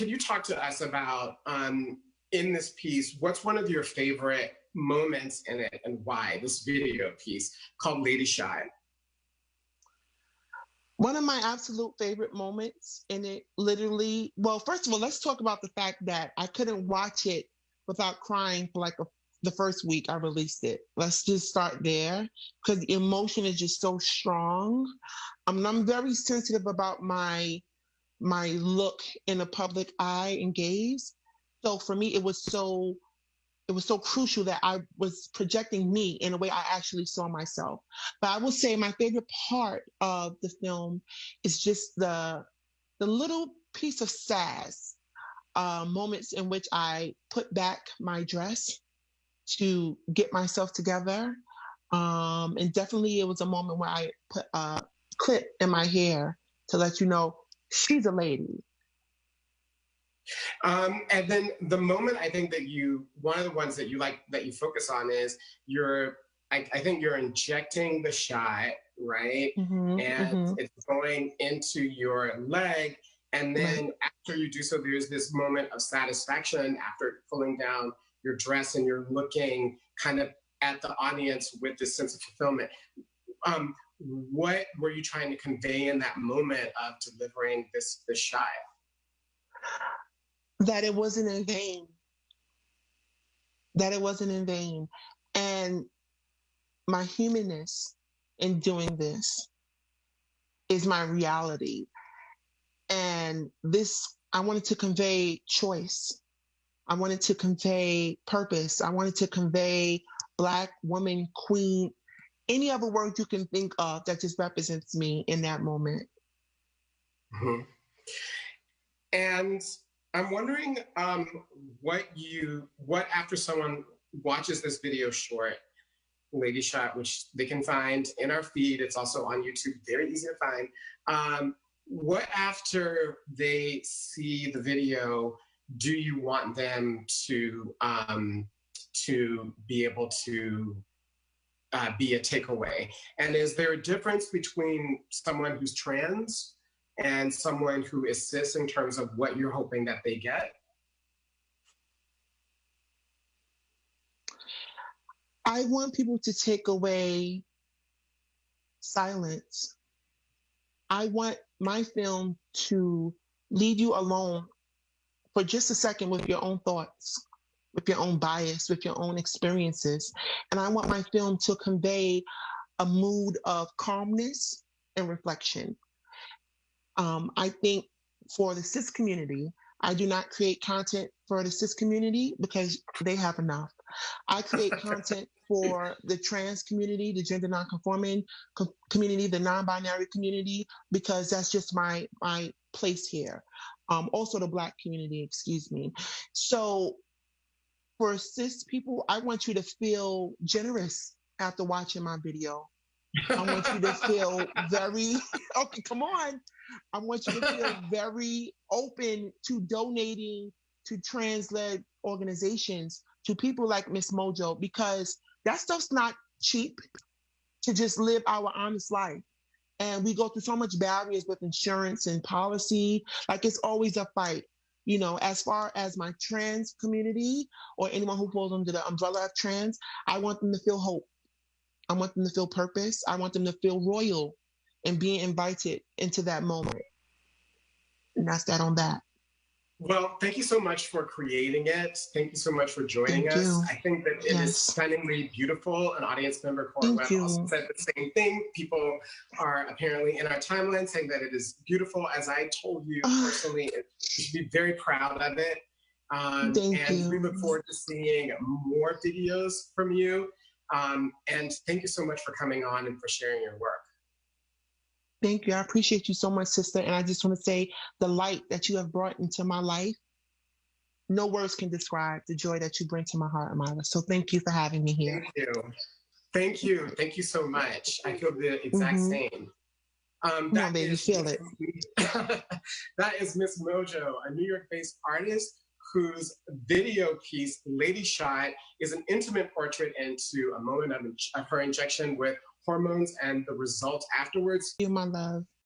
Can you talk to us about, in this piece, what's one of your favorite moments in it and why, this video piece called 𝗀𝗀𝗀𝗀? One of my absolute favorite moments in it, literally, well, first of all, let's talk about the fact that I couldn't watch it without crying for like the first week I released it. Let's just start there because the emotion is just so strong. I'm very sensitive about my look in the public eye and gaze. So for me, it was so crucial that I was projecting me in a way I actually saw myself. But I will say my favorite part of the film is just the little piece of sass, moments in which I put back my dress to get myself together. And definitely it was a moment where I put a clip in my hair to let you know she's a lady. And then the moment I think that one of the ones that you focus on is I think you're injecting the shot, right? And it's going into your leg. And then after you do so, there's this moment of satisfaction after pulling down your dress and you're looking kind of at the audience with this sense of fulfillment. What were you trying to convey in that moment of delivering this shot? That it wasn't in vain. That it wasn't in vain. And my humanness in doing this is my reality. And this, I wanted to convey choice. I wanted to convey purpose. I wanted to convey Black woman, queen, any other word you can think of that just represents me in that moment. And I'm wondering what after someone watches this video short, 𝗀𝗀𝗀𝗀, which they can find in our feed, it's also on YouTube, very easy to find. What after they see the video do you want them to be able to be a takeaway? And is there a difference between someone who's trans and someone who is cis in terms of what you're hoping that they get? I want people to take away silence. I want my film to leave you alone for just a second with your own thoughts, with your own bias, with your own experiences. And I want my film to convey a mood of calmness and reflection. I think for the cis community, I do not create content for the cis community because they have enough. I create content for the trans community, the gender nonconforming community, the non-binary community, because that's just my place here. Also the Black community, excuse me. So for cis people, I want you to feel generous after watching my video. I want you to feel very, okay, come on. I want you to feel very open to donating to trans-led organizations, to people like Miss Mojo, because that stuff's not cheap to just live our honest life. And we go through so much barriers with insurance and policy. Like, it's always a fight. You know, as far as my trans community or anyone who falls under the umbrella of trans, I want them to feel hope. I want them to feel purpose. I want them to feel royal and being invited into that moment. And that's that on that. Well, thank you so much for creating it. Thank you so much for joining us. I think that it is stunningly beautiful. An audience member, Cora Webb, also said the same thing. People are apparently in our timeline saying that it is beautiful. As I told you personally, you should be very proud of it. And we look forward to seeing more videos from you. And thank you so much for coming on and for sharing your work. Thank you. I appreciate you so much, sister. And I just want to say the light that you have brought into my life, no words can describe the joy that you bring to my heart and my life. So thank you for having me here. Thank you. Thank you. Thank you so much. I feel the exact same. No, baby, feel it. That is Miss Mojo, a New York-based artist whose video piece, 𝗀𝗀𝗀𝗀, is an intimate portrait into a moment of her injection with hormones and the result afterwards. You, my love.